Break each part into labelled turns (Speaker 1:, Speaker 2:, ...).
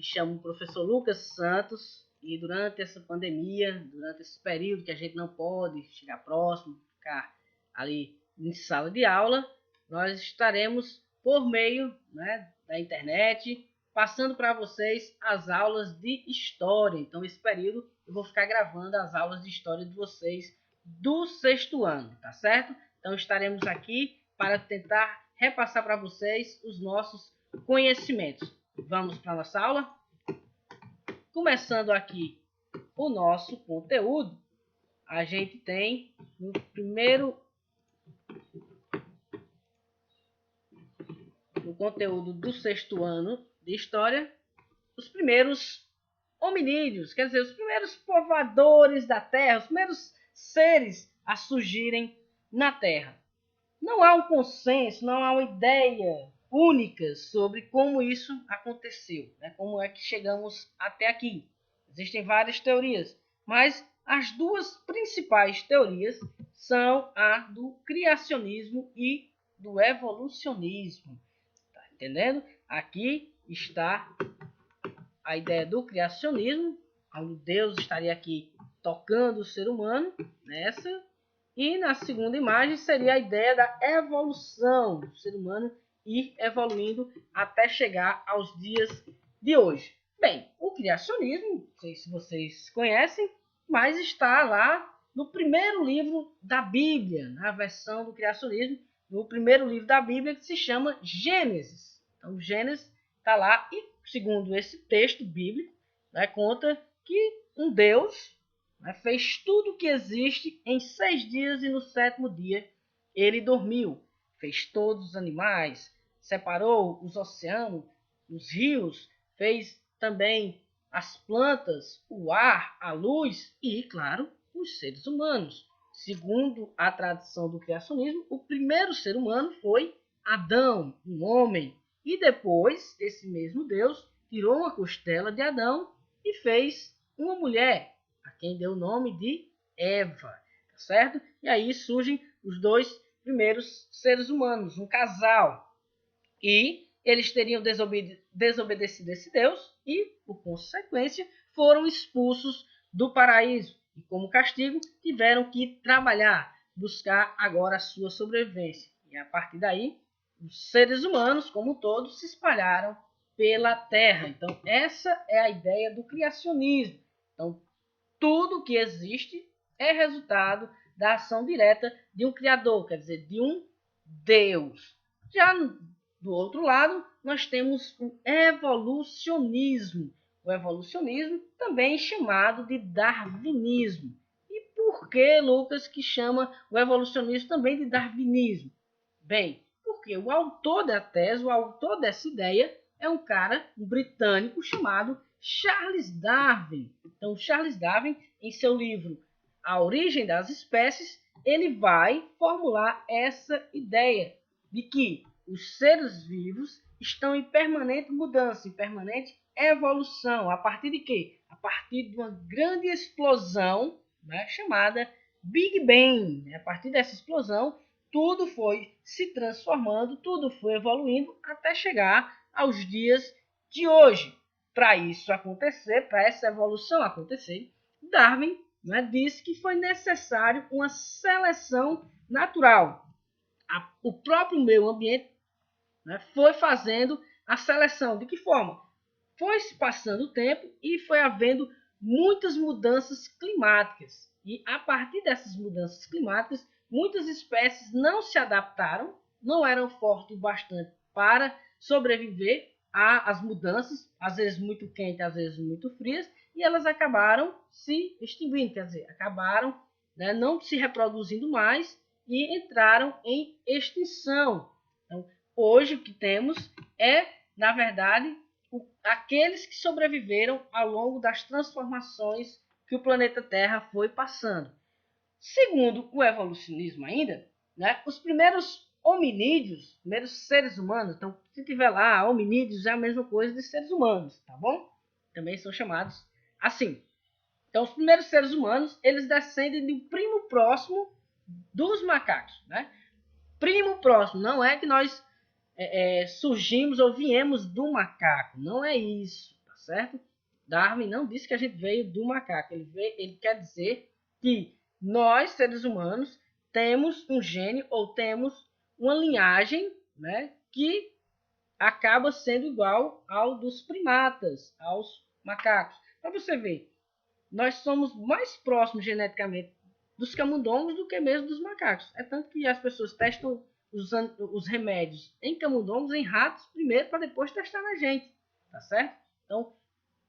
Speaker 1: Me chamo professor Lucas Santos e durante essa pandemia, durante esse período que a gente não pode chegar próximo, ficar ali em sala de aula, nós estaremos por meio, né, da internet, passando para vocês as aulas de história. Então, esse período eu vou ficar gravando as aulas de história de vocês do sexto ano, tá certo? Então, estaremos aqui para tentar repassar para vocês os nossos conhecimentos. Vamos para a nossa aula? Começando aqui o nosso conteúdo, a gente tem no conteúdo do sexto ano de história, os primeiros hominídeos, quer dizer, os primeiros povoadores da Terra, os primeiros seres a surgirem na Terra. Não há um consenso, não há uma ideia única sobre como isso aconteceu, né? Como é que chegamos até aqui. Existem várias teorias, mas as duas principais teorias são a do criacionismo e do evolucionismo. Tá entendendo? Aqui está a ideia do criacionismo, onde Deus estaria aqui tocando o ser humano nessa. E na segunda imagem seria a ideia da evolução do ser humano ir evoluindo até chegar aos dias de hoje. Bem, o criacionismo, não sei se vocês conhecem, mas está lá no primeiro livro da Bíblia, na versão do criacionismo, no primeiro livro da Bíblia, que se chama Gênesis. Então, Gênesis está lá e, segundo esse texto bíblico, né, conta que um Deus fez tudo o que existe em 6 dias e no sétimo dia ele dormiu. Fez todos os animais, separou os oceanos, os rios, fez também as plantas, o ar, a luz e, claro, os seres humanos. Segundo a tradição do criacionismo, o primeiro ser humano foi Adão, um homem. E depois, esse mesmo Deus tirou uma costela de Adão e fez uma mulher, a quem deu o nome de Eva, tá certo? E aí surgem os dois primeiros seres humanos, um casal. E eles teriam desobedecido esse Deus e, por consequência, foram expulsos do paraíso. E, como castigo, tiveram que trabalhar, buscar agora a sua sobrevivência. E, a partir daí, os seres humanos, como todos, se espalharam pela Terra. Então, essa é a ideia do criacionismo. Então, tudo que existe é resultado da ação direta de um Criador, quer dizer, de um Deus. Já do outro lado, nós temos o evolucionismo. O evolucionismo também chamado de darwinismo. E por que, Lucas, que chama o evolucionismo também de darwinismo? Bem, porque o autor da tese, o autor dessa ideia, é um cara britânico chamado Charles Darwin. Então, Charles Darwin, em seu livro A Origem das Espécies, ele vai formular essa ideia de que os seres vivos estão em permanente mudança, em permanente evolução. A partir de quê? A partir de uma grande explosão, né, chamada Big Bang. A partir dessa explosão, tudo foi se transformando, tudo foi evoluindo até chegar aos dias de hoje. Para isso acontecer, para essa evolução acontecer, Darwin, né, disse que foi necessário uma seleção natural. O próprio meio ambiente, né, foi fazendo a seleção. De que forma? Foi se passando o tempo e foi havendo muitas mudanças climáticas. E a partir dessas mudanças climáticas, muitas espécies não se adaptaram, não eram fortes o bastante para sobreviver às mudanças, às vezes muito quentes, às vezes muito frias, e elas acabaram se extinguindo, quer dizer, acabaram, né, não se reproduzindo mais e entraram em extinção. Então, hoje o que temos é, na verdade, aqueles que sobreviveram ao longo das transformações que o planeta Terra foi passando. Segundo o evolucionismo ainda, né, os primeiros hominídeos, primeiros seres humanos, então se tiver lá hominídeos é a mesma coisa de seres humanos, tá bom? Também são chamados assim. Então os primeiros seres humanos, eles descendem do primo próximo dos macacos, né? Primo próximo, não é que nós surgimos ou viemos do macaco, não é isso, tá certo? Darwin não disse que a gente veio do macaco. Ele quer dizer que nós, seres humanos, temos um gene ou temos uma linhagem, né, que acaba sendo igual ao dos primatas, aos macacos. Para você ver, nós somos mais próximos geneticamente dos camundongos do que mesmo dos macacos. É tanto que as pessoas testam os remédios em camundongos, em ratos, primeiro, para depois testar na gente. Tá certo? Então,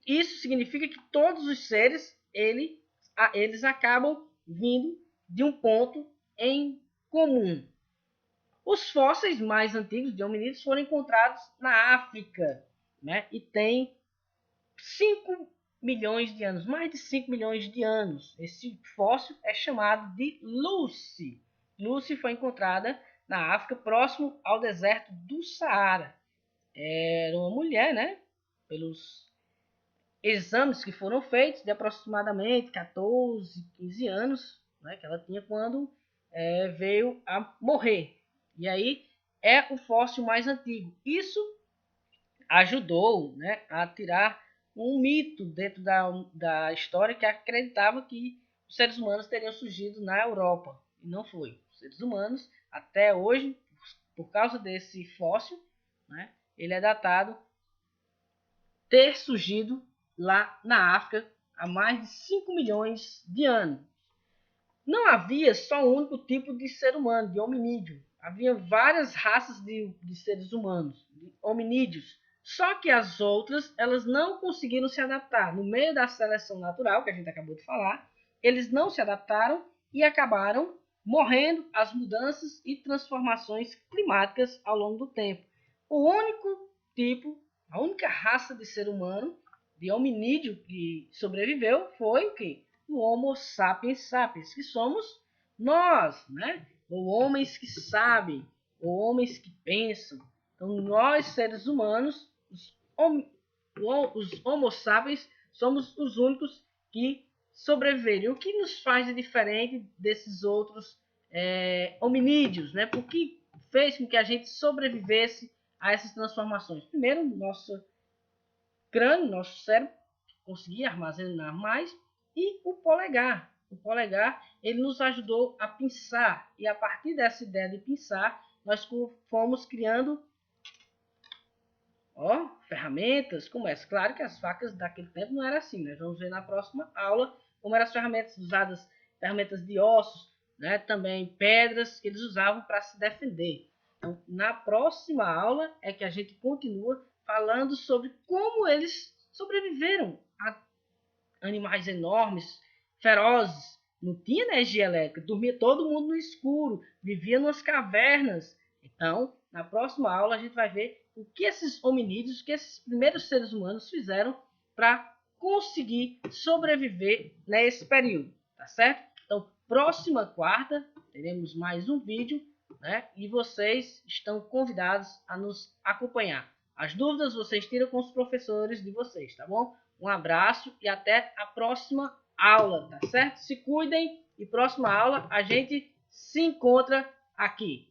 Speaker 1: isso significa que todos os seres, eles acabam vindo de um ponto em comum. Os fósseis mais antigos de hominídeos foram encontrados na África, né? E tem 5 milhões de anos, mais de 5 milhões de anos. Esse fóssil é chamado de Lucy. Lucy foi encontrada na África, próximo ao deserto do Saara. Era uma mulher, né? Pelos exames que foram feitos, de aproximadamente 14, 15 anos, né, que ela tinha quando veio a morrer. E aí é o fóssil mais antigo. Isso ajudou, né, a tirar um mito dentro da história que acreditava que os seres humanos teriam surgido na Europa. E não foi. Os seres humanos, até hoje, por causa desse fóssil, né, ele é datado ter surgido lá na África há mais de 5 milhões de anos. Não havia só um único tipo de ser humano, de hominídeo. Havia várias raças de seres humanos, de hominídeos. Só que as outras, elas não conseguiram se adaptar. No meio da seleção natural, que a gente acabou de falar, eles não se adaptaram e acabaram morrendo as mudanças e transformações climáticas ao longo do tempo. O único tipo, a única raça de ser humano, de hominídeo que sobreviveu foi o quê? O Homo sapiens sapiens, que somos nós, né? Ou homens que sabem, ou homens que pensam. Então, nós, seres humanos, os Homo sapiens, somos os únicos que sobreviveram. O que nos faz de diferente desses outros hominídeos, né? Por que fez com que a gente sobrevivesse a essas transformações? Primeiro, nosso crânio, nosso cérebro, conseguia armazenar mais, e o polegar. O polegar, ele nos ajudou a pinçar, e a partir dessa ideia de pinçar, nós fomos criando ferramentas como essa. Claro que as facas daquele tempo não eram assim, né? Vamos ver na próxima aula como eram as ferramentas usadas, ferramentas de ossos, né? Também pedras que eles usavam para se defender. Então, na próxima aula é que a gente continua falando sobre como eles sobreviveram a animais enormes, ferozes, não tinha energia elétrica, dormia todo mundo no escuro, vivia nas cavernas. Então, na próxima aula a gente vai ver o que esses hominídeos, o que esses primeiros seres humanos fizeram para conseguir sobreviver nesse período, tá certo? Então, próxima quarta, teremos mais um vídeo, né? E vocês estão convidados a nos acompanhar. As dúvidas vocês tiram com os professores de vocês, tá bom? Um abraço e até a próxima aula, tá certo? Se cuidem e próxima aula a gente se encontra aqui.